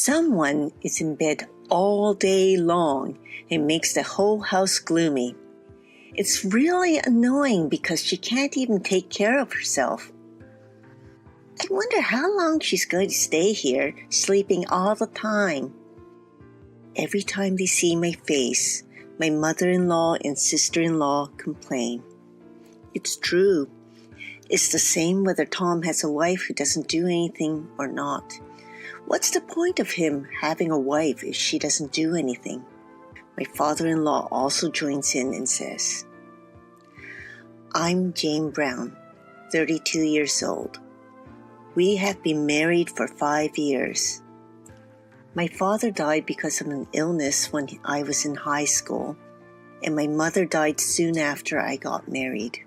Someone is in bed all day long and makes the whole house gloomy. It's really annoying because she can't even take care of herself. I wonder how long she's going to stay here, sleeping all the time. Every time they see my face, my mother-in-law and sister-in-law complain. It's true. It's the same whether Tom has a wife who doesn't do anything or not. What's the point of him having a wife if she doesn't do anything? My father-in-law also joins in and says, I'm Jane Brown, 32 years old. We have been married for 5 years. My father died because of an illness when I was in high school, and my mother died soon after I got married.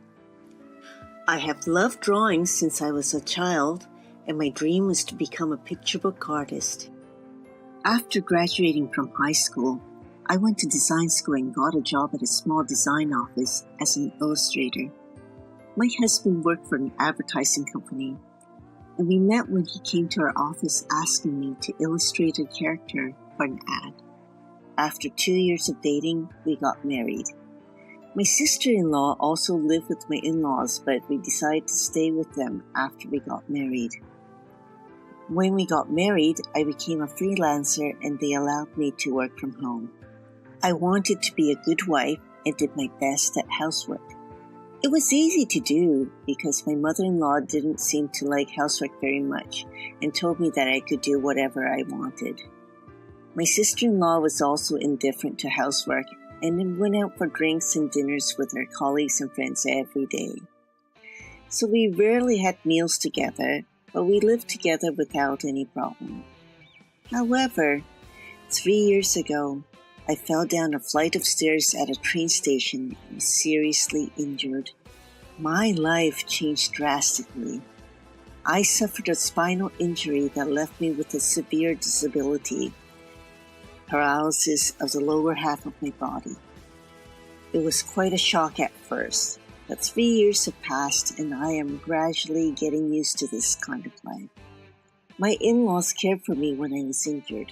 I have loved drawing since I was a child, and my dream was to become a picture book artist. After graduating from high school, I went to design school and got a job at a small design office as an illustrator. My husband worked for an advertising company, and we met when he came to our office asking me to illustrate a character for an ad. After 2 years of dating, we got married. My sister-in-law also lived with my in-laws, but we decided to stay with them after we got married. When we got married, I became a freelancer and they allowed me to work from home. I wanted to be a good wife and did my best at housework. It was easy to do because my mother-in-law didn't seem to like housework very much and told me that I could do whatever I wanted. My sister-in-law was also indifferent to housework and then went out for drinks and dinners with her colleagues and friends every day. So we rarely had meals together, but we lived together without any problem. However, 3 years ago, I fell down a flight of stairs at a train station and was seriously injured. My life changed drastically. I suffered a spinal injury that left me with a severe disability, paralysis of the lower half of my body. It was quite a shock at first, but 3 years have passed and I am gradually getting used to this kind of life. My in-laws cared for me when I was injured,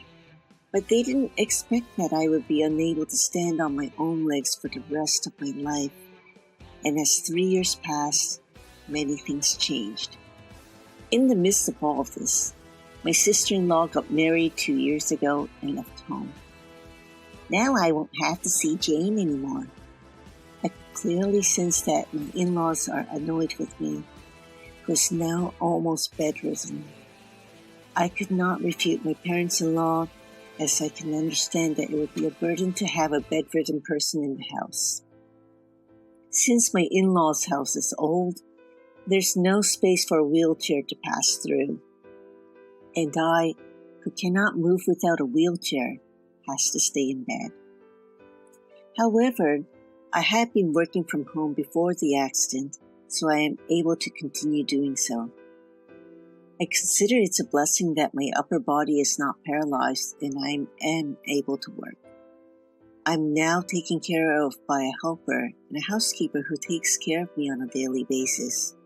but they didn't expect that I would be unable to stand on my own legs for the rest of my life. And as 3 years passed, many things changed. In the midst of all of this, my sister-in-law got married 2 years ago and left home. Now I won't have to see Jane anymore. I could clearly sense that my in-laws are annoyed with me, who is now almost bedridden. I could not refute my parents-in-law, as I can understand that it would be a burden to have a bedridden person in the house. Since my in-laws' house is old, there's no space for a wheelchair to pass through. And I, who cannot move without a wheelchair, has to stay in bed. However, I had been working from home before the accident, so I am able to continue doing so. I consider it's a blessing that my upper body is not paralyzed and I am able to work. I'm now taken care of by a helper and a housekeeper who takes care of me on a daily basis.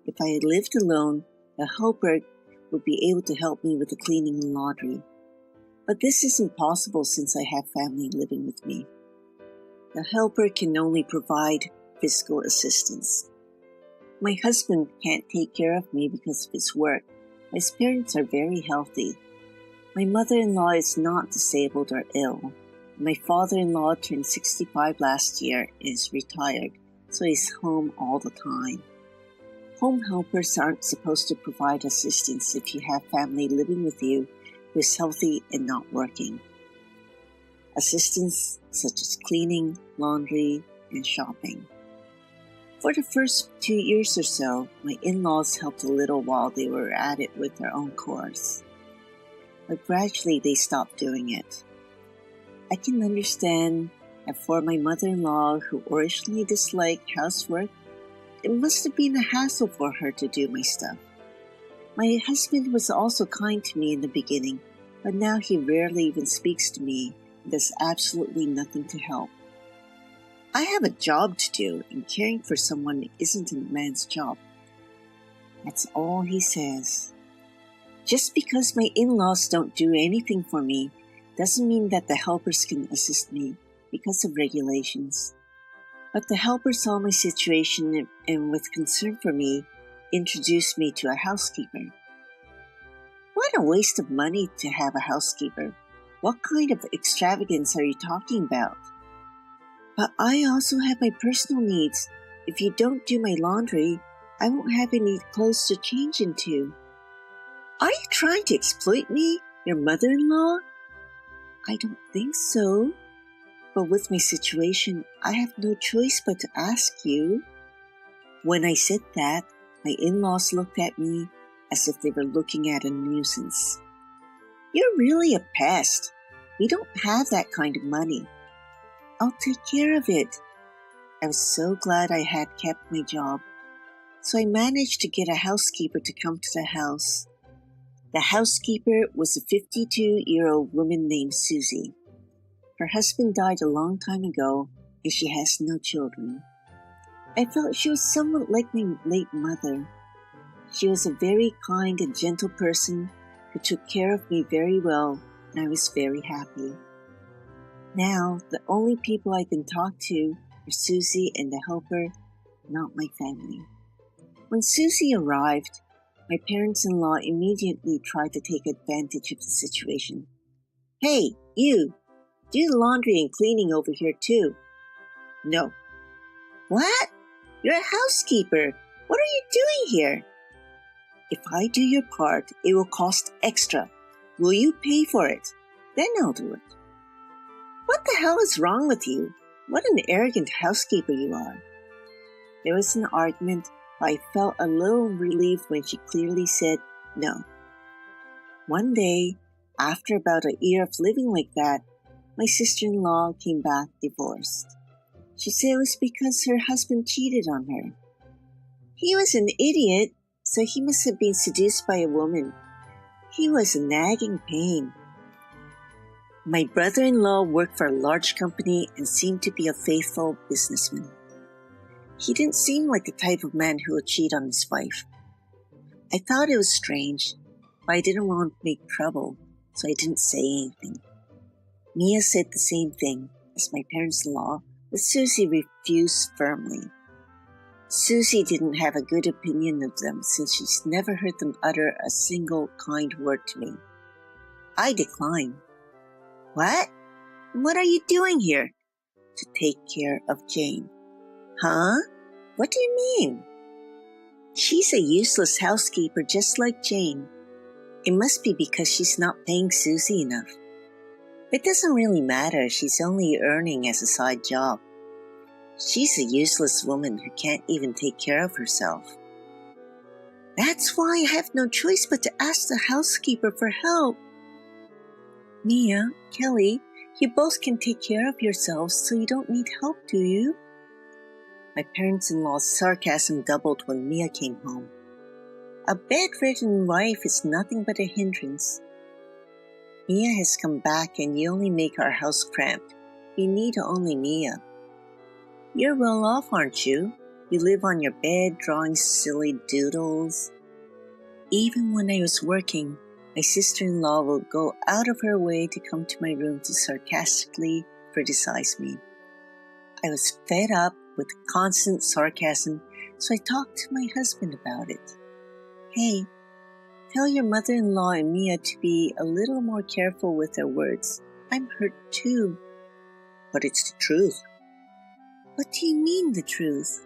If I had lived alone, a helper would be able to help me with the cleaning and laundry. But this isn't possible since I have family living with me. The helper can only provide physical assistance. My husband can't take care of me because of his work. My parents are very healthy. My mother-in-law is not disabled or ill. My father-in-law turned 65 last year and is retired, so he's home all the time. Home helpers aren't supposed to provide assistance if you have family living with you who is healthy and not working. Assistance such as cleaning, laundry, and shopping. For the first 2 years or so, my in-laws helped a little while they were at it with their own chores. But gradually they stopped doing it. I can understand that for my mother-in-law, who originally disliked housework, it must have been a hassle for her to do my stuff. My husband was also kind to me in the beginning, but now he rarely even speaks to me and does absolutely nothing to help. I have a job to do, and caring for someone isn't a man's job. That's all he says. Just because my in-laws don't do anything for me doesn't mean that the helpers can assist me because of regulations. But the helper saw my situation and with concern for me, introduced me to a housekeeper. What a waste of money to have a housekeeper. What kind of extravagance are you talking about? But I also have my personal needs. If you don't do my laundry, I won't have any clothes to change into. Are you trying to exploit me, your mother-in-law? I don't think so. But with my situation, I have no choice but to ask you. When I said that, my in-laws looked at me as if they were looking at a nuisance. You're really a pest. We don't have that kind of money. I'll take care of it. I was so glad I had kept my job. So I managed to get a housekeeper to come to the house. The housekeeper was a 52-year-old woman named Susie. Her husband died a long time ago, and she has no children. I felt she was somewhat like my late mother. She was a very kind and gentle person who took care of me very well, and I was very happy. Now, the only people I can talk to are Susie and the helper, not my family. When Susie arrived, my parents-in-law immediately tried to take advantage of the situation. Hey, you! Do the laundry and cleaning over here too. No. What? You're a housekeeper. What are you doing here? If I do your part, it will cost extra. Will you pay for it? Then I'll do it. What the hell is wrong with you? What an arrogant housekeeper you are. There was an argument, but I felt a little relieved when she clearly said no. One day, after about a year of living like that, my sister-in-law came back divorced. She said it was because her husband cheated on her. He was an idiot, so he must have been seduced by a woman. He was a nagging pain. My brother-in-law worked for a large company and seemed to be a faithful businessman. He didn't seem like the type of man who would cheat on his wife. I thought it was strange, but I didn't want to make trouble, so I didn't say anything. Mia said the same thing as my parents-in-law, but Susie refused firmly. Susie didn't have a good opinion of them since she's never heard them utter a single kind word to me. I declined. What? What are you doing here? To take care of Jane. Huh? What do you mean? She's a useless housekeeper just like Jane. It must be because she's not paying Susie enough. It doesn't really matter, she's only earning as a side job. She's a useless woman who can't even take care of herself. That's why I have no choice but to ask the housekeeper for help. Mia, Kelly, you both can take care of yourselves, so you don't need help, do you? My parents-in-law's sarcasm doubled when Mia came home. A bedridden wife is nothing but a hindrance. Mia has come back and you only make our house cramped. We need only Mia. You're well off, aren't you? You live on your bed drawing silly doodles. Even when I was working, my sister-in-law would go out of her way to come to my room to sarcastically criticize me. I was fed up with constant sarcasm, so I talked to my husband about it. Hey, tell your mother-in-law and Mia to be a little more careful with their words. I'm hurt too. But it's the truth. What do you mean, the truth?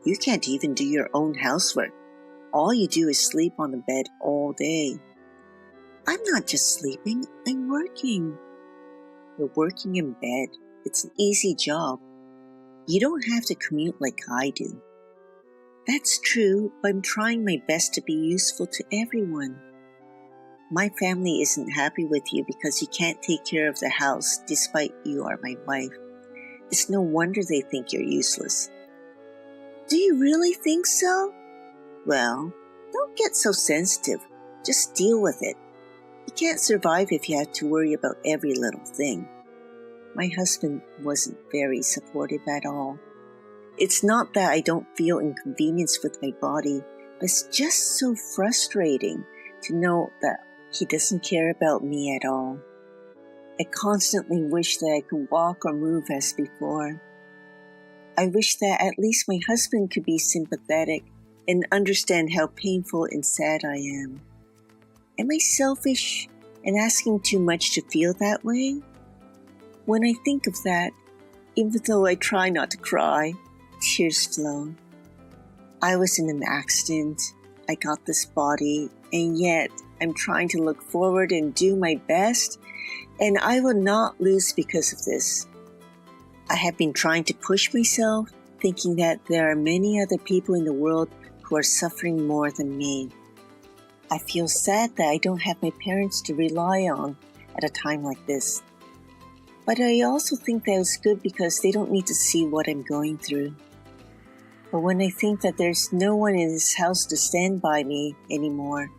You can't even do your own housework. All you do is sleep on the bed all day. I'm not just sleeping, I'm working. You're working in bed. It's an easy job. You don't have to commute like I do. That's true, but I'm trying my best to be useful to everyone. My family isn't happy with you because you can't take care of the house despite you are my wife. It's no wonder they think you're useless. Do you really think so? Well, don't get so sensitive. Just deal with it. You can't survive if you have to worry about every little thing. My husband wasn't very supportive at all. It's not that I don't feel inconvenience with my body, but it's just so frustrating to know that he doesn't care about me at all. I constantly wish that I could walk or move as before. I wish that at least my husband could be sympathetic and understand how painful and sad I am. Am I selfish and asking too much to feel that way? When I think of that, even though I try not to cry, tears flow. I was in an accident, I got this body, and yet I'm trying to look forward and do my best, and I will not lose because of this. I have been trying to push myself, thinking that there are many other people in the world who are suffering more than me. I feel sad that I don't have my parents to rely on at a time like this. But I also think that it's good because they don't need to see what I'm going through. But when I think that there's no one in this house to stand by me anymore,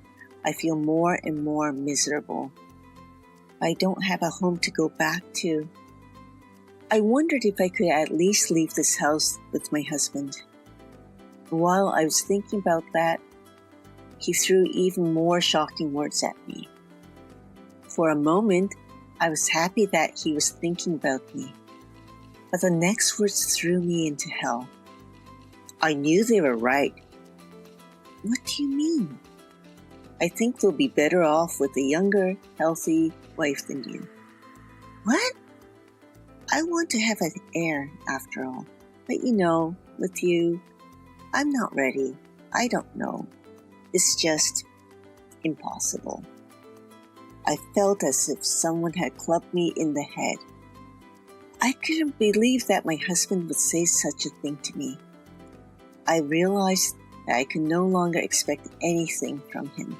I feel more and more miserable. I don't have a home to go back to. I wondered if I could at least leave this house with my husband. While I was thinking about that, he threw even more shocking words at me. For a moment, I was happy that he was thinking about me. But the next words threw me into hell. I knew they were right. What do you mean? I think they'll be better off with a younger, healthy wife than you. What? I want to have an heir after all. But with you, I'm not ready. I don't know. It's just impossible. I felt as if someone had clubbed me in the head. I couldn't believe that my husband would say such a thing to me. I realized that I could no longer expect anything from him.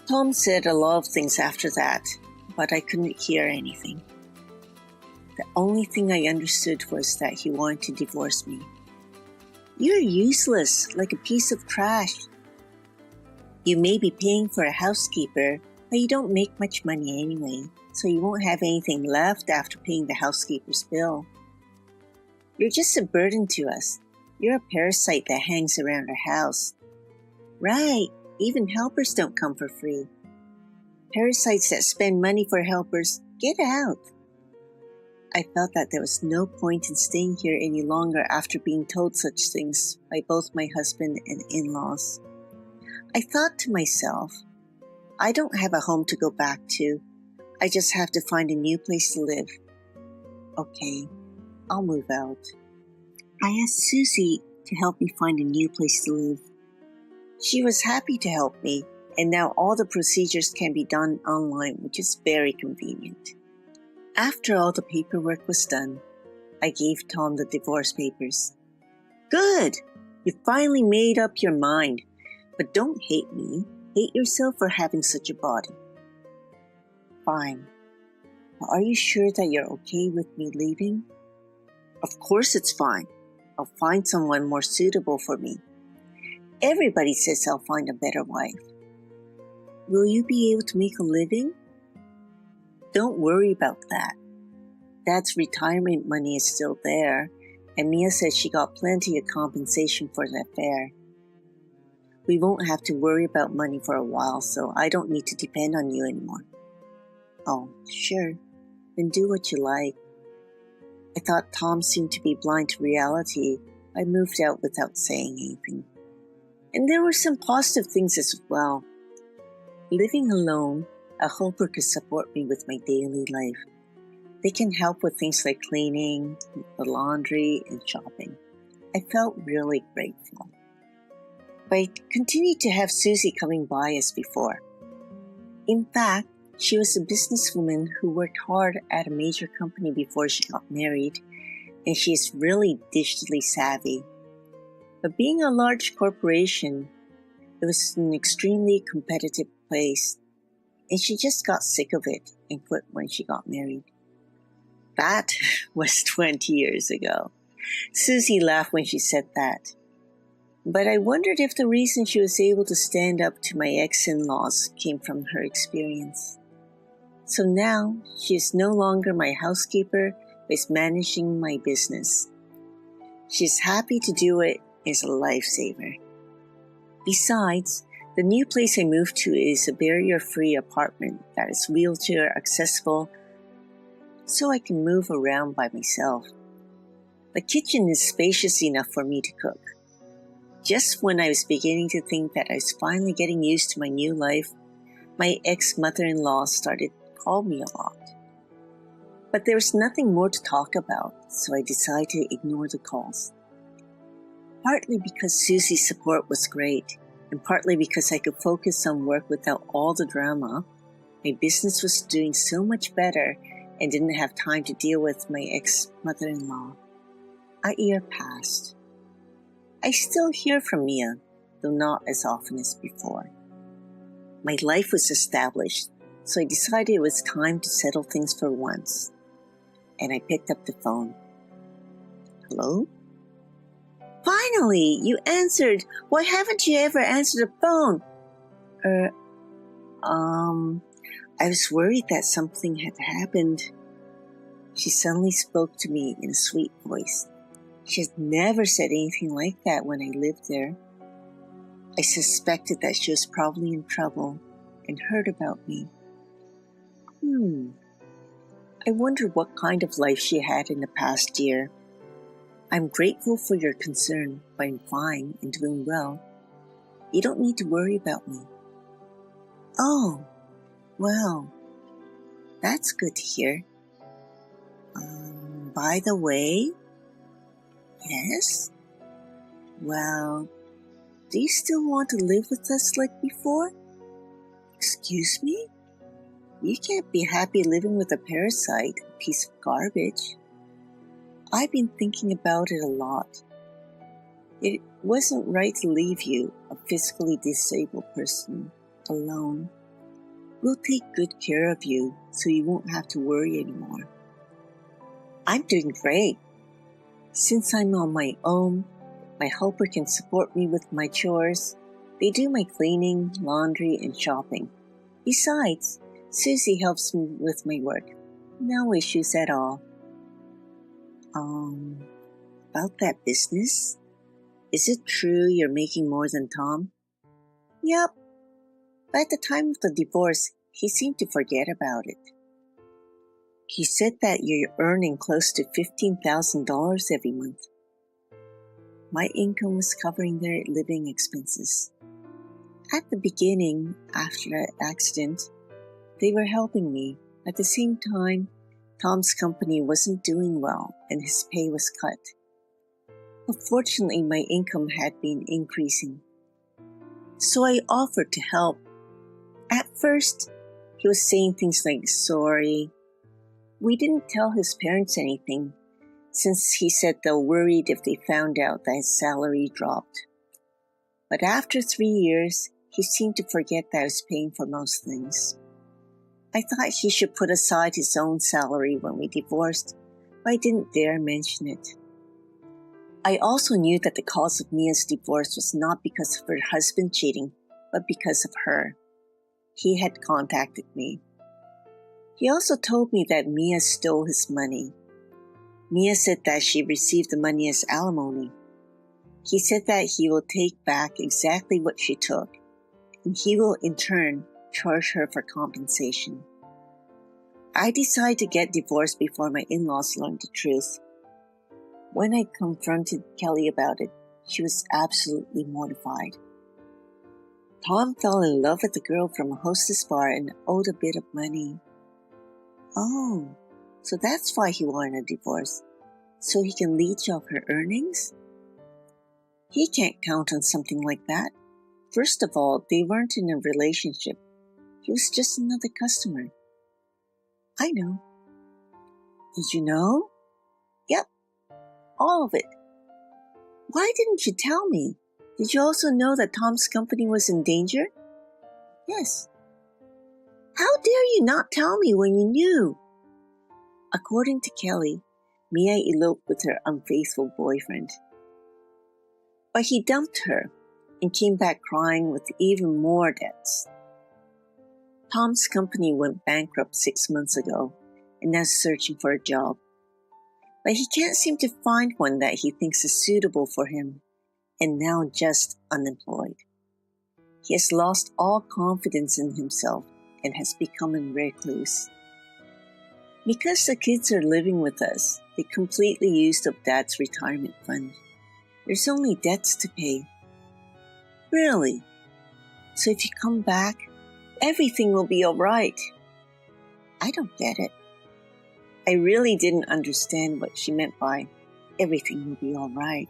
Tom said a lot of things after that, but I couldn't hear anything. The only thing I understood was that he wanted to divorce me. You're useless, like a piece of trash. You may be paying for a housekeeper, but you don't make much money anyway, so you won't have anything left after paying the housekeeper's bill. You're just a burden to us. You're a parasite that hangs around our house. Right, even helpers don't come for free. Parasites that spend money for helpers, get out. I felt that there was no point in staying here any longer after being told such things by both my husband and in-laws. I thought to myself, I don't have a home to go back to. I just have to find a new place to live. Okay, I'll move out. I asked Susie to help me find a new place to live. She was happy to help me, and now all the procedures can be done online, which is very convenient. After all the paperwork was done, I gave Tom the divorce papers. Good! You finally made up your mind. But don't hate me. Hate yourself for having such a body. Fine. But are you sure that you're okay with me leaving? Of course it's fine. I'll find someone more suitable for me. Everybody says I'll find a better wife. Will you be able to make a living? Don't worry about that. Dad's retirement money is still there, and Mia says she got plenty of compensation for the affair. We won't have to worry about money for a while, so I don't need to depend on you anymore. Oh, sure. Then do what you like. I thought Tom seemed to be blind to reality. I moved out without saying anything. And there were some positive things as well. Living alone, a helper could support me with my daily life. They can help with things like cleaning, the laundry, and shopping. I felt really grateful. But I continued to have Susie coming by as before. In fact, she was a businesswoman who worked hard at a major company before she got married, and she is really digitally savvy. But being a large corporation, it was an extremely competitive place, and she just got sick of it and quit when she got married. That was 20 years ago. Susie laughed when she said that. But I wondered if the reason she was able to stand up to my ex-in-laws came from her experience. So now, she is no longer my housekeeper, but is managing my business. She is happy to do it and is a lifesaver. Besides, The new place I moved to is a barrier-free apartment that is wheelchair accessible, so I can move around by myself. The kitchen is spacious enough for me to cook. Just when I was beginning to think that I was finally getting used to my new life, my ex-mother-in-law started to call me a lot. But there was nothing more to talk about, so I decided to ignore the calls. Partly because Susie's support was great, and partly because I could focus on work without all the drama, my business was doing so much better and didn't have time to deal with my ex-mother-in-law. A year passed. I still hear from Mia, though not as often as before. My life was established, so I decided it was time to settle things for once. And I picked up the phone. Hello? Finally, you answered. Why haven't you ever answered the phone? I was worried that something had happened. She suddenly spoke to me in a sweet voice. She had never said anything like that when I lived there. I suspected that she was probably in trouble and heard about me. I wondered what kind of life she had in the past year. I'm grateful for your concern, but I'm fine and doing well. You don't need to worry about me. Oh, well, that's good to hear. By the way, yes? Well, do you still want to live with us like before? Excuse me? You can't be happy living with a parasite, a piece of garbage. I've been thinking about it a lot. It wasn't right to leave you, a physically disabled person, alone. We'll take good care of you so you won't have to worry anymore. I'm doing great. Since I'm on my own, my helper can support me with my chores. They do my cleaning, laundry, and shopping. Besides, Susie helps me with my work. No issues at all. About that business? Is it true you're making more than Tom? Yep. But at the time of the divorce, he seemed to forget about it. He said that you're earning close to $15,000 every month. My income was covering their living expenses. At the beginning, after that accident, they were helping me. At the same time, Tom's company wasn't doing well and his pay was cut. But fortunately, my income had been increasing. So I offered to help. At first, he was saying things like, sorry. We didn't tell his parents anything, since he said they're worried if they found out that his salary dropped. But after 3 years, he seemed to forget that I was paying for most things. I thought he should put aside his own salary when we divorced, but I didn't dare mention it. I also knew that the cause of Mia's divorce was not because of her husband cheating, but because of her. He had contacted me. He also told me that Mia stole his money. Mia said that she received the money as alimony. He said that he will take back exactly what she took, and he will in turn charge her for compensation. I decided to get divorced before my in-laws learned the truth. When I confronted Kelly about it, she was absolutely mortified. Tom fell in love with a girl from a hostess bar and owed a bit of money. Oh, so that's why he wanted a divorce, so he can leech off her earnings? He can't count on something like that. First of all, they weren't in a relationship. He was just another customer. I know. Did you know? Yep, all of it. Why didn't you tell me? Did you also know that Tom's company was in danger? Yes. How dare you not tell me when you knew? According to Kelly, Mia eloped with her unfaithful boyfriend. But he dumped her and came back crying with even more debts. Tom's company went bankrupt 6 months ago and now is searching for a job. But he can't seem to find one that he thinks is suitable for him and now just unemployed. He has lost all confidence in himself and has become a recluse. Because the kids are living with us, they completely used up Dad's retirement fund. There's only debts to pay. Really? So if you come back, everything will be all right. I don't get it. I really didn't understand what she meant by everything will be all right.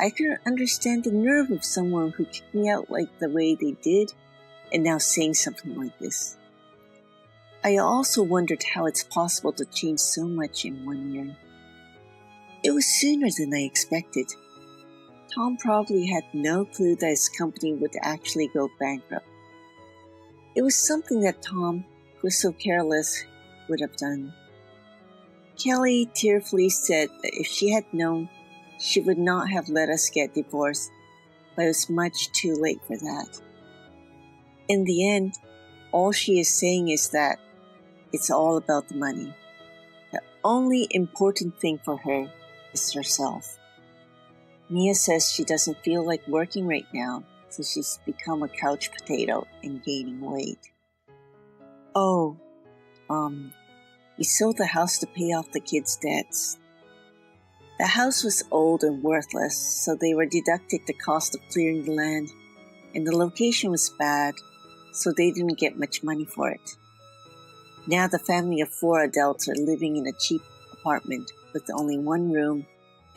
I couldn't understand the nerve of someone who kicked me out like the way they did and now saying something like this. I also wondered how it's possible to change so much in 1 year. It was sooner than I expected. Tom probably had no clue that his company would actually go bankrupt. It was something that Tom, who was so careless, would have done. Kelly tearfully said that if she had known, she would not have let us get divorced, but it was much too late for that. In the end, all she is saying is that it's all about the money. The only important thing for her is herself. Mia says she doesn't feel like working right now, so she's become a couch potato and gaining weight. Oh, we sold the house to pay off the kids' debts. The house was old and worthless, so they were deducted the cost of clearing the land, and the location was bad, so they didn't get much money for it. Now the family of 4 adults are living in a cheap apartment with only 1 room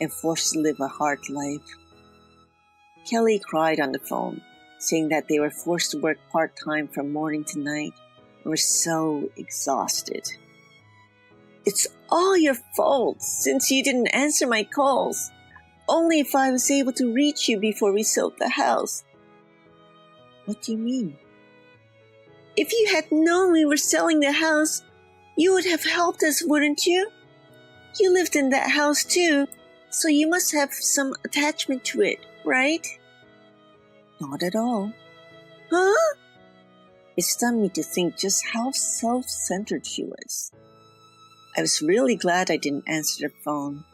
and forced to live a hard life. Kelly cried on the phone, saying that they were forced to work part-time from morning to night and were so exhausted. It's all your fault since you didn't answer my calls. Only if I was able to reach you before we sold the house. What do you mean? If you had known we were selling the house, you would have helped us, wouldn't you? You lived in that house too, so you must have some attachment to it, right? Not at all. Huh? It stunned me to think just how self-centered she was. I was really glad I didn't answer the phone.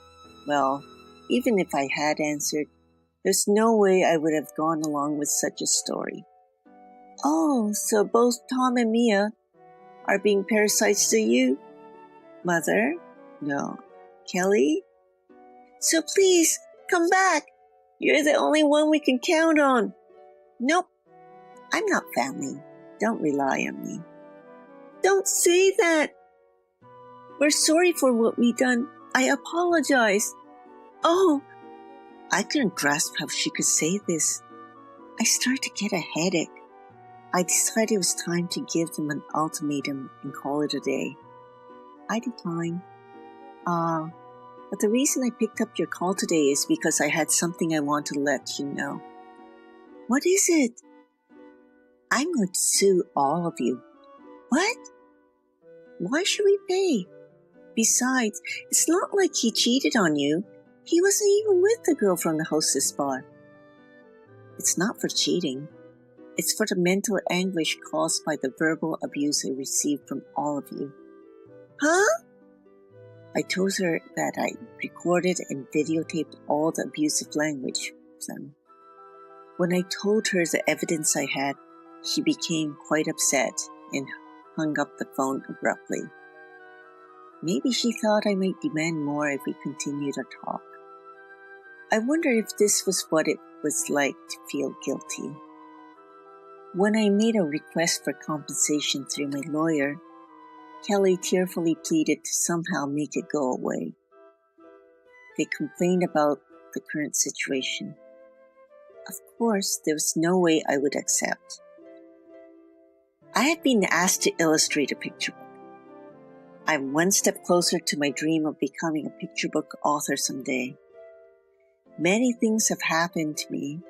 Well, even if I had answered, there's no way I would have gone along with such a story. Oh, so both Tom and Mia are being parasites to you? Mother? No. Kelly? So please, come back. You're the only one we can count on. Nope. I'm not family. Don't rely on me. Don't say that. We're sorry for what we done. I apologize. Oh, I couldn't grasp how she could say this. I started to get a headache. I decided it was time to give them an ultimatum and call it a day. I declined. But the reason I picked up your call today is because I had something I want to let you know. What is it? I'm going to sue all of you. What? Why should we pay? Besides, it's not like he cheated on you. He wasn't even with the girl from the hostess bar. It's not for cheating. It's for the mental anguish caused by the verbal abuse I received from all of you. Huh? I told her that I recorded and videotaped all the abusive language from them. When I told her the evidence I had, she became quite upset and hung up the phone abruptly. Maybe she thought I might demand more if we continued our talk. I wonder if this was what it was like to feel guilty. When I made a request for compensation through my lawyer, Kelly tearfully pleaded to somehow make it go away. They complained about the current situation. Of course, there was no way I would accept. I have been asked to illustrate a picture book. I'm one step closer to my dream of becoming a picture book author someday. Many things have happened to me,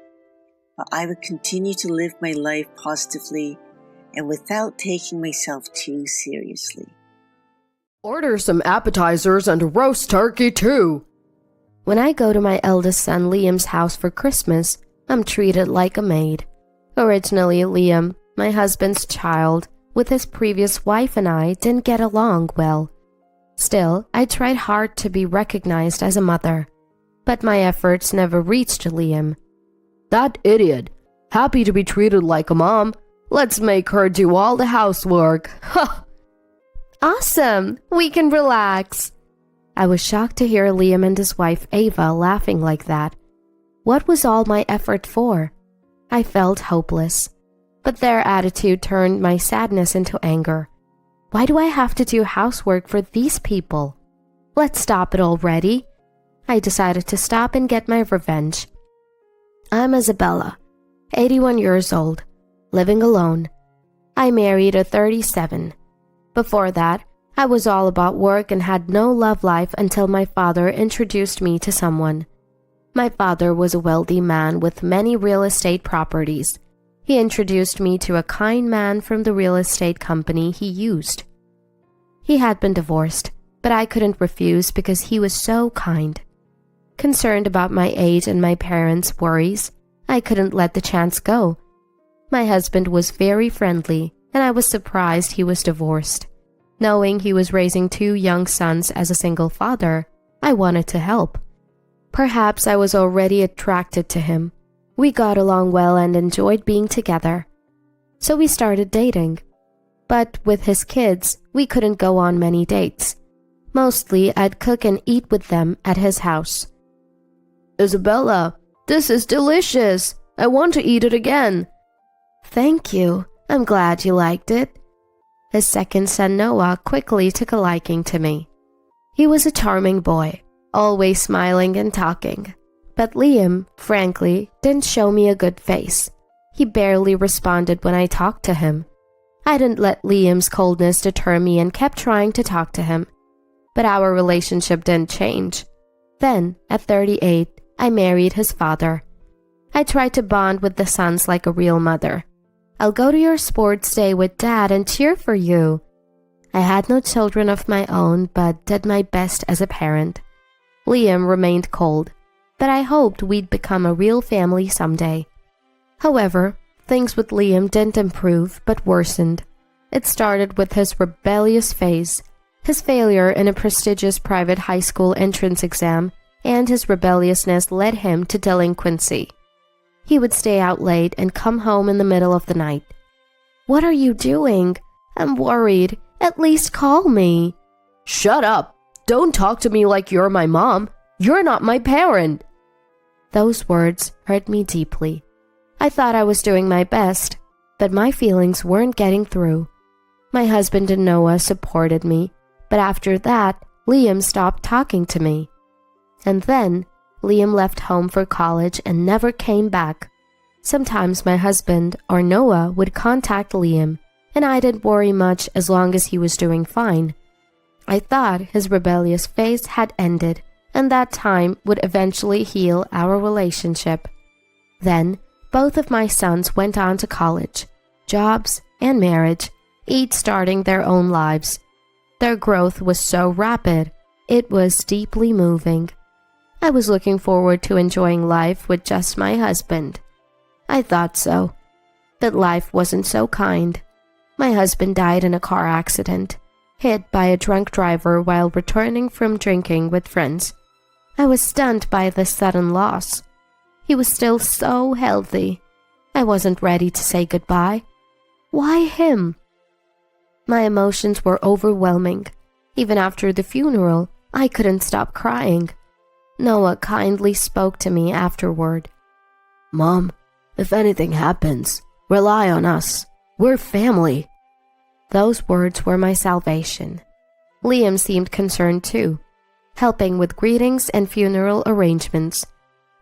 but I would continue to live my life positively and without taking myself too seriously. Order some appetizers and a roast turkey too. When I go to my eldest son Liam's house for Christmas, I'm treated like a maid. Originally, Liam, my husband's child, with his previous wife and I didn't get along well. Still, I tried hard to be recognized as a mother, but my efforts never reached Liam. That idiot. Happy to be treated like a mom. Let's make her do all the housework. Ha! Awesome! We can relax. I was shocked to hear Liam and his wife Ava laughing like that. What was all my effort for? I felt hopeless. But their attitude turned my sadness into anger. Why do I have to do housework for these people? Let's stop it already. I decided to stop and get my revenge. I'm Isabella, 81 years old, living alone. I married at 37. Before that, I was all about work and had no love life until my father introduced me to someone. My father was a wealthy man with many real estate properties. He introduced me to a kind man from the real estate company he used. He had been divorced, but I couldn't refuse because he was so kind. Concerned about my age and my parents' worries, I couldn't let the chance go. My husband was very friendly, and I was surprised he was divorced. Knowing he was raising 2 young sons as a single father, I wanted to help. Perhaps I was already attracted to him. We got along well and enjoyed being together. So we started dating. But with his kids, we couldn't go on many dates. Mostly, I'd cook and eat with them at his house. Isabella, this is delicious. I want to eat it again. Thank you. I'm glad you liked it. His second son Noah quickly took a liking to me. He was a charming boy, always smiling and talking. But Liam, frankly, didn't show me a good face. He barely responded when I talked to him. I didn't let Liam's coldness deter me and kept trying to talk to him. But our relationship didn't change. Then, at 38, I married his father. I tried to bond with the sons like a real mother. I'll go to your sports day with Dad and cheer for you. I had no children of my own, but did my best as a parent. Liam remained cold, but I hoped we'd become a real family someday. However, things with Liam didn't improve, but worsened. It started with his rebellious phase, his failure in a prestigious private high school entrance exam, and his rebelliousness led him to delinquency. He would stay out late and come home in the middle of the night. What are you doing? I'm worried. At least call me. Shut up. Don't talk to me like you're my mom. You're not my parent. Those words hurt me deeply. I thought I was doing my best, but my feelings weren't getting through. My husband and Noah supported me, but after that, Liam stopped talking to me. And then, Liam left home for college and never came back. Sometimes my husband or Noah would contact Liam, and I didn't worry much as long as he was doing fine. I thought his rebellious phase had ended, and that time would eventually heal our relationship. Then, both of my sons went on to college, jobs, and marriage, each starting their own lives. Their growth was so rapid, it was deeply moving. I was looking forward to enjoying life with just my husband. I thought so. But life wasn't so kind. My husband died in a car accident, hit by a drunk driver while returning from drinking with friends. I was stunned by this sudden loss. He was still so healthy. I wasn't ready to say goodbye. Why him? My emotions were overwhelming. Even after the funeral, I couldn't stop crying. Noah kindly spoke to me afterward. Mom, if anything happens, rely on us. We're family. Those words were my salvation. Liam seemed concerned too, helping with greetings and funeral arrangements.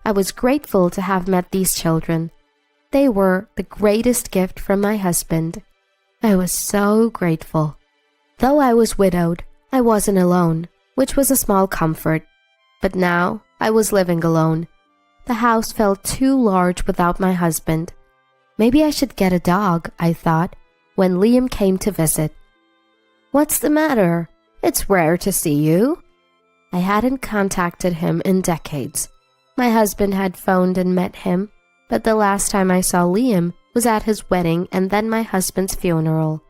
I was grateful to have met these children. They were the greatest gift from my husband. I was so grateful. Though I was widowed, I wasn't alone, which was a small comfort. But now I was living alone. The house felt too large without my husband. Maybe I should get a dog, I thought, when Liam came to visit. What's the matter? It's rare to see you. I hadn't contacted him in decades. My husband had phoned and met him, but the last time I saw Liam was at his wedding and then my husband's funeral.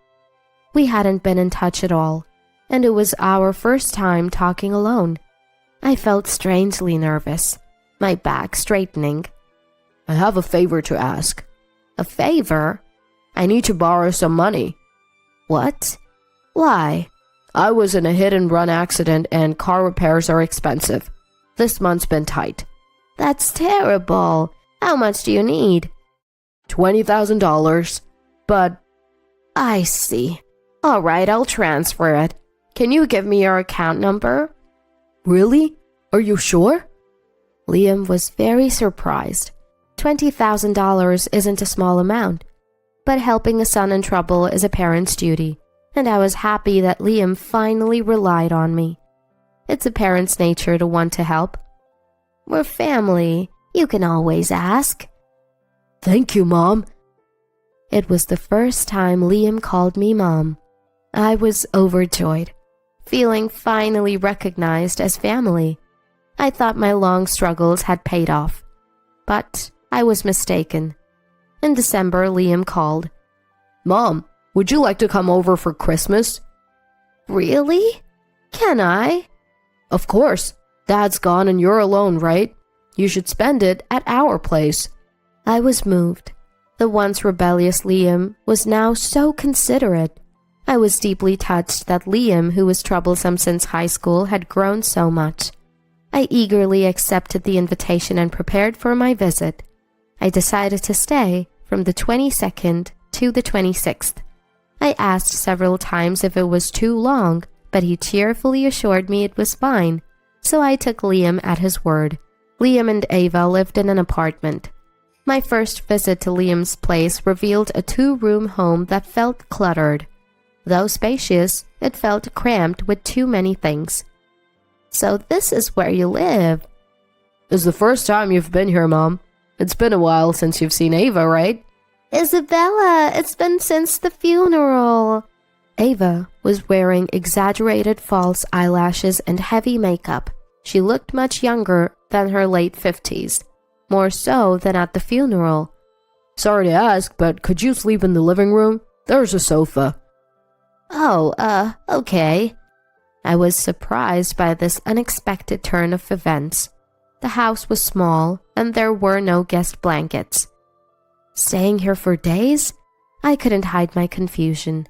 We hadn't been in touch at all, and it was our first time talking alone. I felt strangely nervous, my back straightening. I have a favor to ask. A favor? I need to borrow some money. What? Why? I was in a hit-and-run accident and car repairs are expensive. This month's been tight. That's terrible. How much do you need? $20,000. But I see. All right, I'll transfer it. Can you give me your account number? really? Are you sure? Liam was very surprised. $20,000 isn't a small amount, but helping a son in trouble is a parent's duty, and I was happy that Liam finally relied on me. It's a parent's nature to want to help. We're family. You can always ask. Thank you, Mom. It was the first time Liam called me Mom. I was overjoyed, feeling finally recognized as family. I thought my long struggles had paid off, but I was mistaken. In December, Liam called. Mom, would you like to come over for Christmas? Really? Can I? Of course. Dad's gone and you're alone, right? You should spend it at our place. I was moved. The once rebellious Liam was now so considerate. I was deeply touched that Liam, who was troublesome since high school, had grown so much. I eagerly accepted the invitation and prepared for my visit. I decided to stay from the 22nd to the 26th. I asked several times if it was too long, but he cheerfully assured me it was fine, so I took Liam at his word. Liam and Ava lived in an apartment. My first visit to Liam's place revealed a 2-room home that felt cluttered. Though spacious, it felt cramped with too many things. So this is where you live? It's the first time you've been here, Mom. It's been a while since you've seen Ava, right? Isabella, it's been since the funeral. Ava was wearing exaggerated false eyelashes and heavy makeup. She looked much younger than her late 50s, more so than at the funeral. Sorry to ask, but could you sleep in the living room? There's a sofa. Oh, okay. I was surprised by this unexpected turn of events. The house was small, and there were no guest blankets. Staying here for days? I couldn't hide my confusion.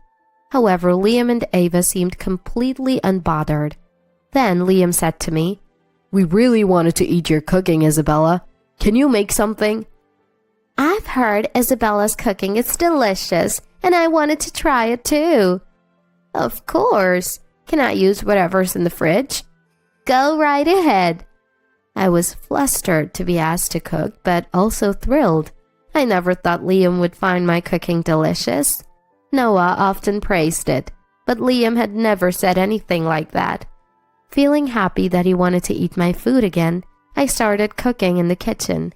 However, Liam and Ava seemed completely unbothered. Then Liam said to me, We really wanted to eat your cooking, Isabella. Can you make something? I've heard Isabella's cooking is delicious, and I wanted to try it too. Of course. Can I use whatever's in the fridge? Go right ahead. I was flustered to be asked to cook, but also thrilled. I never thought Liam would find my cooking delicious. Noah often praised it, but Liam had never said anything like that. Feeling happy that he wanted to eat my food again, I started cooking in the kitchen.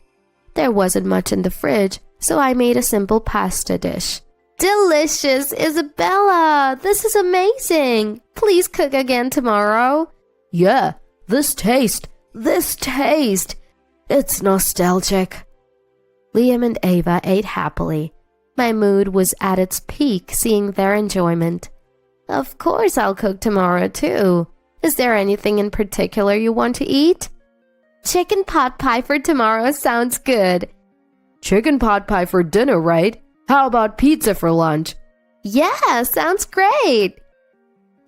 There wasn't much in the fridge, so I made a simple pasta dish. Delicious, Isabella! This is amazing! Please cook again tomorrow. Yeah, this taste! It's nostalgic. Liam and Ava ate happily. My mood was at its peak seeing their enjoyment. Of course I'll cook tomorrow too. Is there anything in particular you want to eat? Chicken pot pie for tomorrow sounds good. Chicken pot pie for dinner, right? How about pizza for lunch? Yeah, sounds great.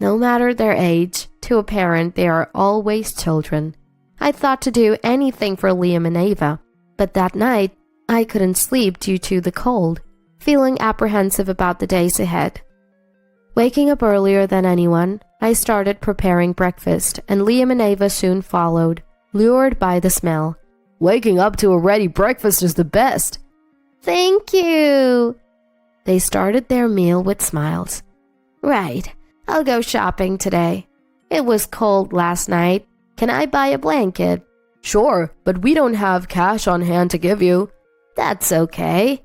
No matter their age, to a parent they are always children. I thought to do anything for Liam and Ava, but that night I couldn't sleep due to the cold, feeling apprehensive about the days ahead. Waking up earlier than anyone, I started preparing breakfast, and Liam and Ava soon followed, lured by the smell. Waking up to a ready breakfast is the best. Thank you. They started their meal with smiles. Right, I'll go shopping today. It was cold last night. Can I buy a blanket? Sure, but we don't have cash on hand to give you. That's okay.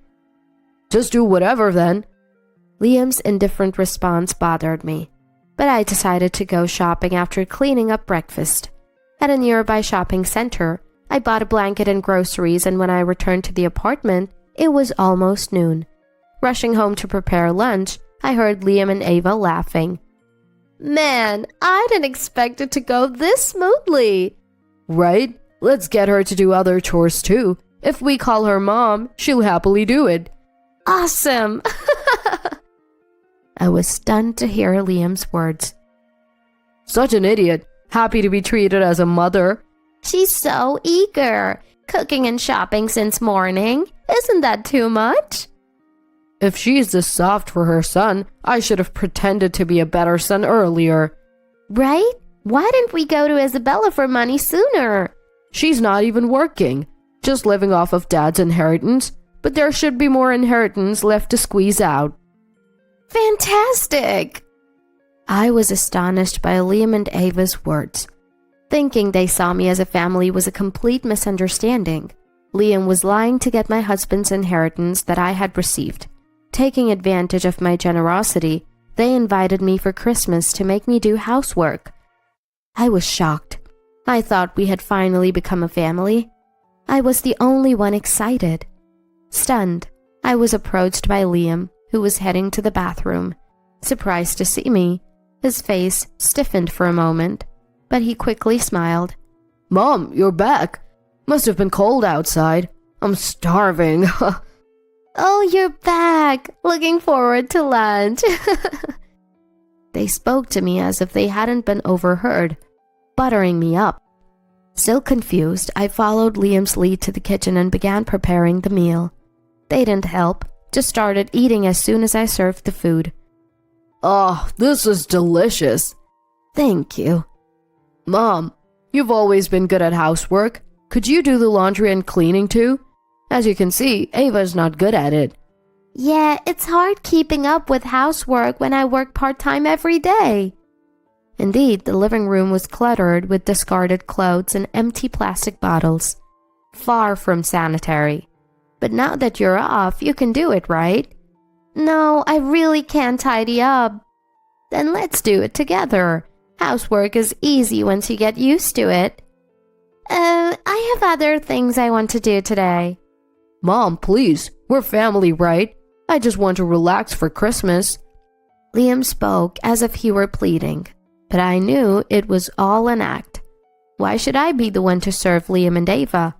Just do whatever then. Liam's indifferent response bothered me, but I decided to go shopping after cleaning up breakfast. At a nearby shopping center, I bought a blanket and groceries, and when I returned to the apartment, it was almost noon. Rushing home to prepare lunch, I heard Liam and Ava laughing. Man, I didn't expect it to go this smoothly. Right? Let's get her to do other chores too. If we call her Mom, she'll happily do it. awesome! I was stunned to hear Liam's words. Such an idiot. Happy to be treated as a mother. She's so eager. Cooking and shopping since morning. Isn't that too much? If she's this soft for her son, I should have pretended to be a better son earlier. Right? Why didn't we go to Isabella for money sooner? She's not even working, just living off of Dad's inheritance, but there should be more inheritance left to squeeze out. Fantastic! I was astonished by Liam and Ava's words. Thinking they saw me as a family was a complete misunderstanding. Liam was lying to get my husband's inheritance that I had received. Taking advantage of my generosity, they invited me for Christmas to make me do housework. I was shocked. I thought we had finally become a family. I was the only one excited. Stunned, I was approached by Liam, who was heading to the bathroom. Surprised to see me, his face stiffened for a moment, but he quickly smiled. Mom, you're back. Must have been cold outside. I'm starving. Oh, you're back. Looking forward to lunch. They spoke to me as if they hadn't been overheard, buttering me up. Still confused, I followed Liam's lead to the kitchen and began preparing the meal. They didn't help, just started eating as soon as I served the food. Oh, this is delicious. Thank you. Mom, you've always been good at housework. Could you do the laundry and cleaning too? As you can see, Ava's not good at it. Yeah, it's hard keeping up with housework when I work part-time every day. Indeed, the living room was cluttered with discarded clothes and empty plastic bottles. Far from sanitary. But now that you're off, you can do it, right? No, I really can't tidy up. Then let's do it together. Housework is easy once you get used to it. I have other things I want to do today. Mom, please. We're family, right? I just want to relax for Christmas. Liam spoke as if he were pleading, but I knew it was all an act. Why should I be the one to serve Liam and Ava?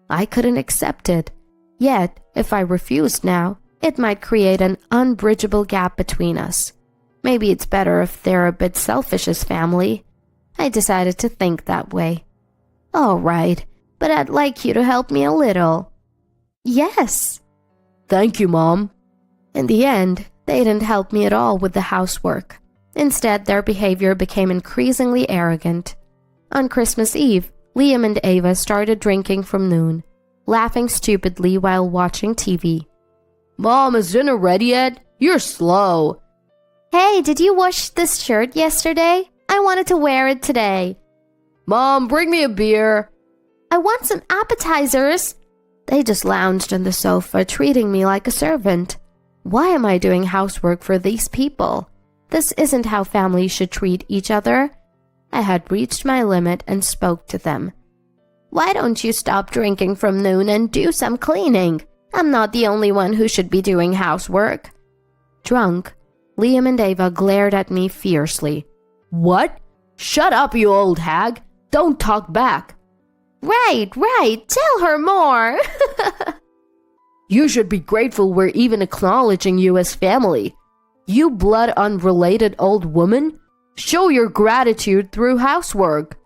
I couldn't accept it. Yet, if I refused now, it might create an unbridgeable gap between us. Maybe it's better if they're a bit selfish as family. I decided to think that way. All right, but I'd like you to help me a little. Yes. Thank you, Mom. In the end, they didn't help me at all with the housework. Instead, their behavior became increasingly arrogant. On Christmas Eve, Liam and Ava started drinking from noon, laughing stupidly while watching TV. Mom, is dinner ready yet? You're slow. Hey, did you wash this shirt yesterday? I wanted to wear it today. Mom, bring me a beer. I want some appetizers. They just lounged on the sofa, treating me like a servant. Why am I doing housework for these people? This isn't how families should treat each other. I had reached my limit and spoke to them. Why don't you stop drinking from noon and do some cleaning? I'm not the only one who should be doing housework. Drunk, Liam and Ava glared at me fiercely. What? Shut up, you old hag. Don't talk back. Right. Tell her more. You should be grateful we're even acknowledging you as family. You blood unrelated old woman. Show your gratitude through housework.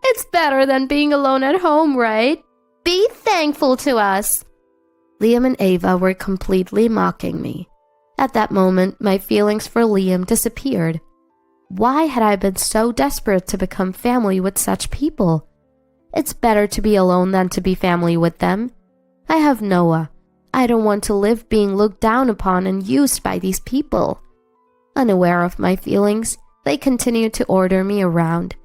It's better than being alone at home, right? Be thankful to us. Liam and Ava were completely mocking me. At that moment, my feelings for Liam disappeared. Why had I been so desperate to become family with such people? It's better to be alone than to be family with them. I have Noah. I don't want to live being looked down upon and used by these people. Unaware of my feelings, they continued to order me around.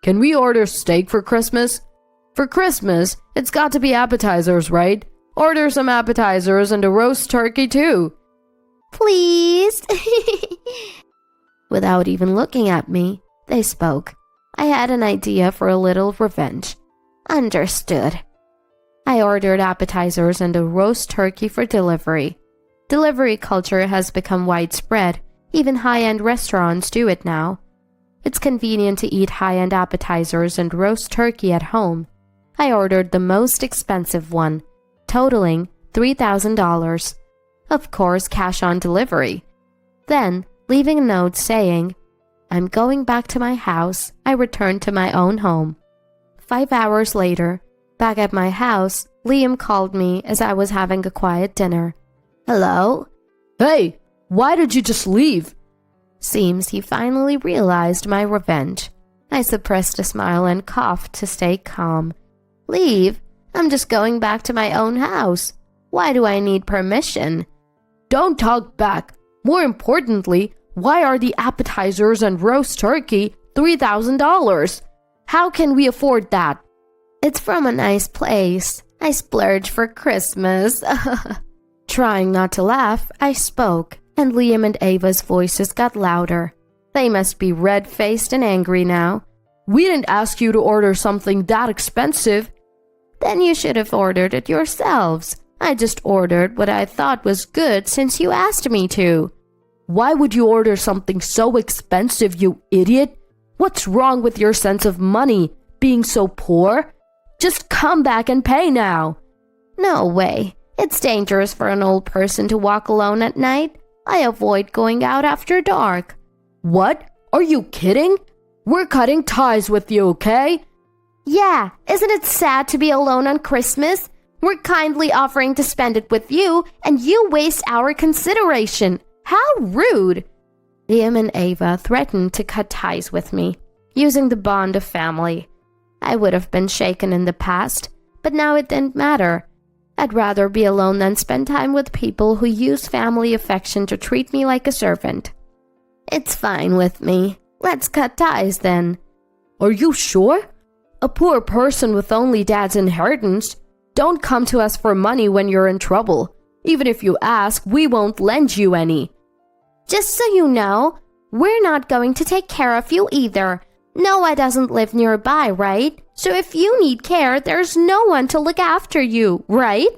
Can we order steak for Christmas? For Christmas, it's got to be appetizers, right? Order some appetizers and a roast turkey too. Please. Without even looking at me, they spoke. I had an idea for a little revenge. Understood. I ordered appetizers and a roast turkey for delivery. Delivery culture has become widespread. Even high-end restaurants do it now. It's convenient to eat high-end appetizers and roast turkey at home. I ordered the most expensive one, totaling $3,000. Of course, cash on delivery. Then, leaving a note saying, "I'm going back to my house," I returned to my own home. 5 hours later, back at my house, Liam called me as I was having a quiet dinner. "Hello?" Hey, why did you just leave? Seems he finally realized my revenge. I suppressed a smile and coughed to stay calm. "Leave? I'm just going back to my own house. Why do I need permission?" Don't talk back. More importantly, why are the appetizers and roast turkey $3,000? How can we afford that? "It's from a nice place. I splurged for Christmas." Trying not to laugh, I spoke, and Liam and Ava's voices got louder. They must be red-faced and angry now. We didn't ask you to order something that expensive. Then you should have ordered it yourselves. I just ordered what I thought was good since you asked me to. Why would you order something so expensive, you idiot? What's wrong with your sense of money, being so poor? Just come back and pay now. No way. It's dangerous for an old person to walk alone at night. I avoid going out after dark. What? Are you kidding? We're cutting ties with you, okay? Yeah, isn't it sad to be alone on Christmas? We're kindly offering to spend it with you, and you waste our consideration. How rude! Liam and Ava threatened to cut ties with me, using the bond of family. I would have been shaken in the past, but now it didn't matter. I'd rather be alone than spend time with people who use family affection to treat me like a servant. It's fine with me. Let's cut ties then. Are you sure? A poor person with only dad's inheritance. Don't come to us for money when you're in trouble. Even if you ask, we won't lend you any. Just so you know, we're not going to take care of you either. Noah doesn't live nearby, right? So if you need care, there's no one to look after you, right?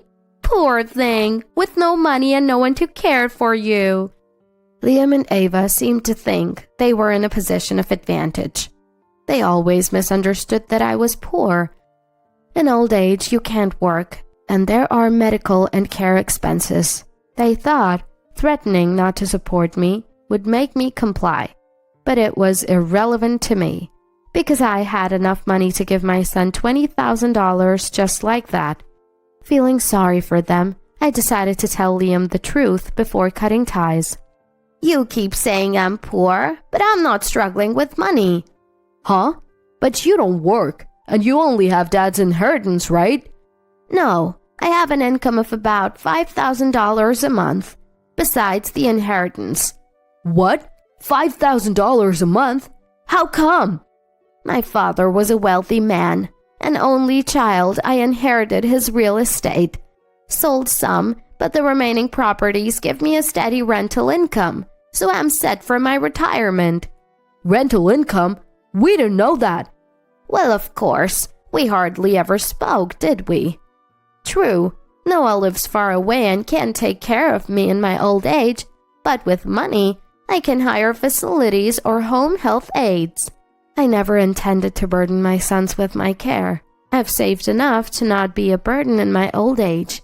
Poor thing, with no money and no one to care for you. Liam and Ava seemed to think they were in a position of advantage. They always misunderstood that I was poor. In old age, you can't work, and there are medical and care expenses. They thought threatening not to support me would make me comply, but it was irrelevant to me, because I had enough money to give my son $20,000 just like that. Feeling sorry for them, I decided to tell Liam the truth before cutting ties. You keep saying I'm poor, but I'm not struggling with money. Huh? But you don't work, and you only have dad's inheritance, right? No, I have an income of about $5,000 a month, besides the inheritance. What? $5,000 a month? How come? My father was a wealthy man. An only child, I inherited his real estate. Sold some, but the remaining properties give me a steady rental income, so I'm set for my retirement. Rental income? We didn't know that. Well, of course. We hardly ever spoke, did we? True, Noah lives far away and can't take care of me in my old age, but with money, I can hire facilities or home health aides. I never intended to burden my sons with my care. I've saved enough to not be a burden in my old age.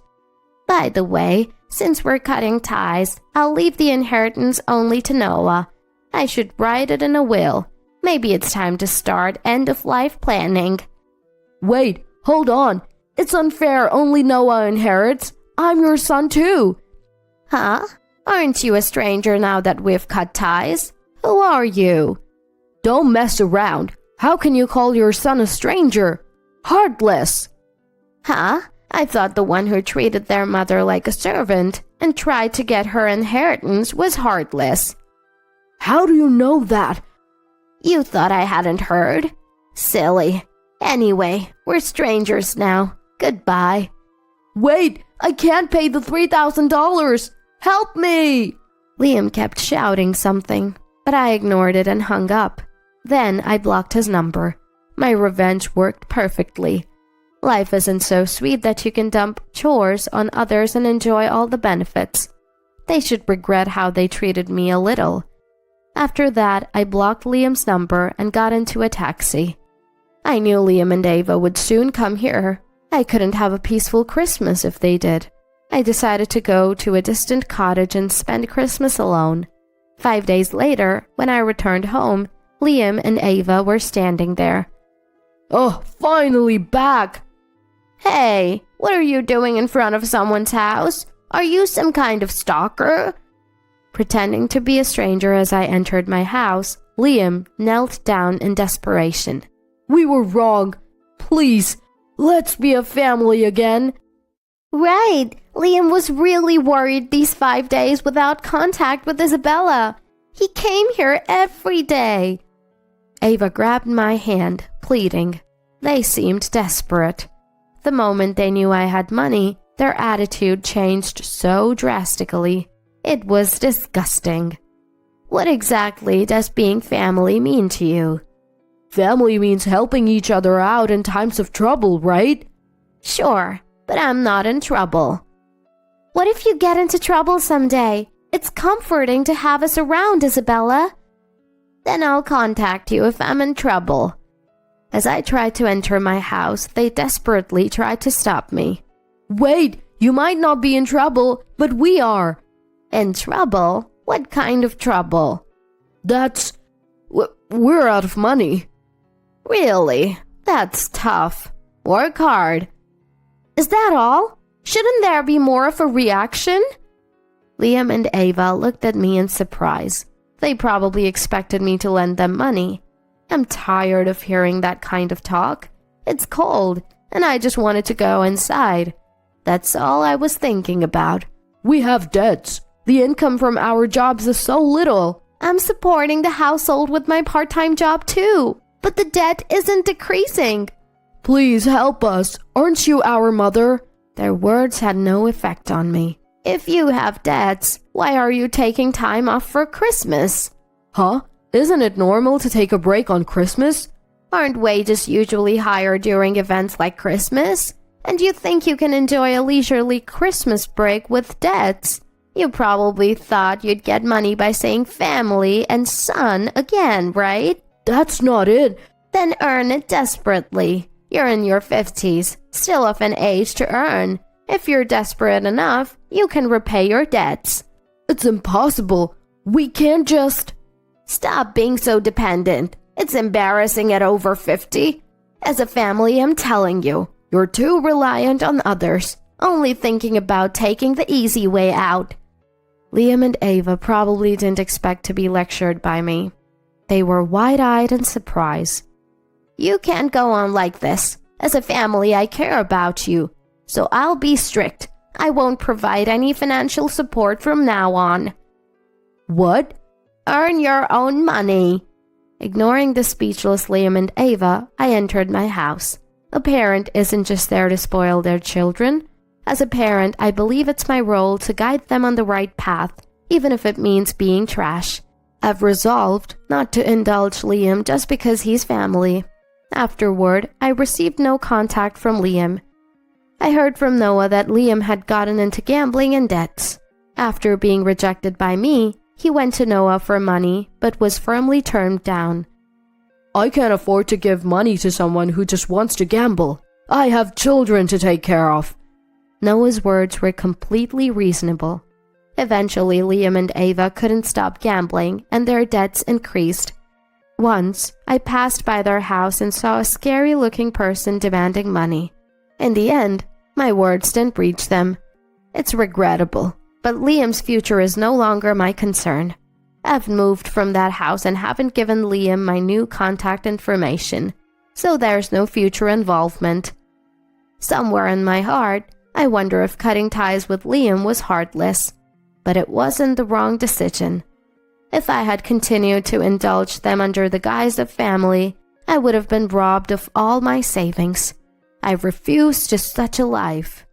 By the way, since we're cutting ties, I'll leave the inheritance only to Noah. I should write it in a will. Maybe it's time to start end-of-life planning. Wait, hold on. It's unfair only Noah inherits. I'm your son too. Huh? Aren't you a stranger now that we've cut ties? Who are you? Don't mess around. How can you call your son a stranger? Heartless. Huh? I thought the one who treated their mother like a servant and tried to get her inheritance was heartless. How do you know that? You thought I hadn't heard? Silly. Anyway, we're strangers now. Goodbye. Wait, I can't pay the $3,000. Help me! Liam kept shouting something, but I ignored it and hung up. Then I blocked his number. My revenge worked perfectly. Life isn't so sweet that you can dump chores on others and enjoy all the benefits. They should regret how they treated me a little. After that, I blocked Liam's number and got into a taxi. I knew Liam and Ava would soon come here. I couldn't have a peaceful Christmas if they did. I decided to go to a distant cottage and spend Christmas alone. 5 days later, when I returned home, Liam and Ava were standing there. Oh, finally back! Hey, what are you doing in front of someone's house? Are you some kind of stalker? Pretending to be a stranger as I entered my house, Liam knelt down in desperation. We were wrong. Please, let's be a family again. Right. Liam was really worried these 5 days without contact with Isabella. He came here every day. Ava grabbed my hand, pleading. They seemed desperate. The moment they knew I had money, their attitude changed so drastically. It was disgusting. What exactly does being family mean to you? Family means helping each other out in times of trouble, right? Sure, but I'm not in trouble. What if you get into trouble someday? It's comforting to have us around, Isabella. Then I'll contact you if I'm in trouble. As I tried to enter my house, they desperately tried to stop me. Wait, you might not be in trouble, but we are. In trouble? What kind of trouble? We're out of money. Really? That's tough. Work hard. Is that all? Shouldn't there be more of a reaction? Liam and Ava looked at me in surprise. They probably expected me to lend them money. I'm tired of hearing that kind of talk. It's cold, and I just wanted to go inside. That's all I was thinking about. We have debts. The income from our jobs is so little. I'm supporting the household with my part-time job too, but the debt isn't decreasing. Please help us. Aren't you our mother? Their words had no effect on me. If you have debts, why are you taking time off for Christmas? Huh? Isn't it normal to take a break on Christmas? Aren't wages usually higher during events like Christmas? And you think you can enjoy a leisurely Christmas break with debts? You probably thought you'd get money by saying family and son again, right? That's not it. Then earn it desperately. You're in your 50s, still of an age to earn. If you're desperate enough, you can repay your debts. It's impossible. We can't just... Stop being so dependent. It's embarrassing at over 50. As a family, I'm telling you, you're too reliant on others, only thinking about taking the easy way out. Liam and Ava probably didn't expect to be lectured by me. They were wide-eyed in surprise. You can't go on like this. As a family, I care about you. So I'll be strict. I won't provide any financial support from now on. What? Earn your own money. Ignoring the speechless Liam and Ava, I entered my house. A parent isn't just there to spoil their children. As a parent, I believe it's my role to guide them on the right path, even if it means being trash. I've resolved not to indulge Liam just because he's family. Afterward, I received no contact from Liam. I heard from Noah that Liam had gotten into gambling and debts. After being rejected by me, he went to Noah for money, but was firmly turned down. I can't afford to give money to someone who just wants to gamble. I have children to take care of. Noah's words were completely reasonable. Eventually, Liam and Ava couldn't stop gambling, and their debts increased. Once, I passed by their house and saw a scary-looking person demanding money. In the end, my words didn't reach them. It's regrettable, but Liam's future is no longer my concern. I've moved from that house and haven't given Liam my new contact information, so there's no future involvement. Somewhere in my heart, I wonder if cutting ties with Liam was heartless, but it wasn't the wrong decision. If I had continued to indulge them under the guise of family, I would have been robbed of all my savings. I refuse to such a life.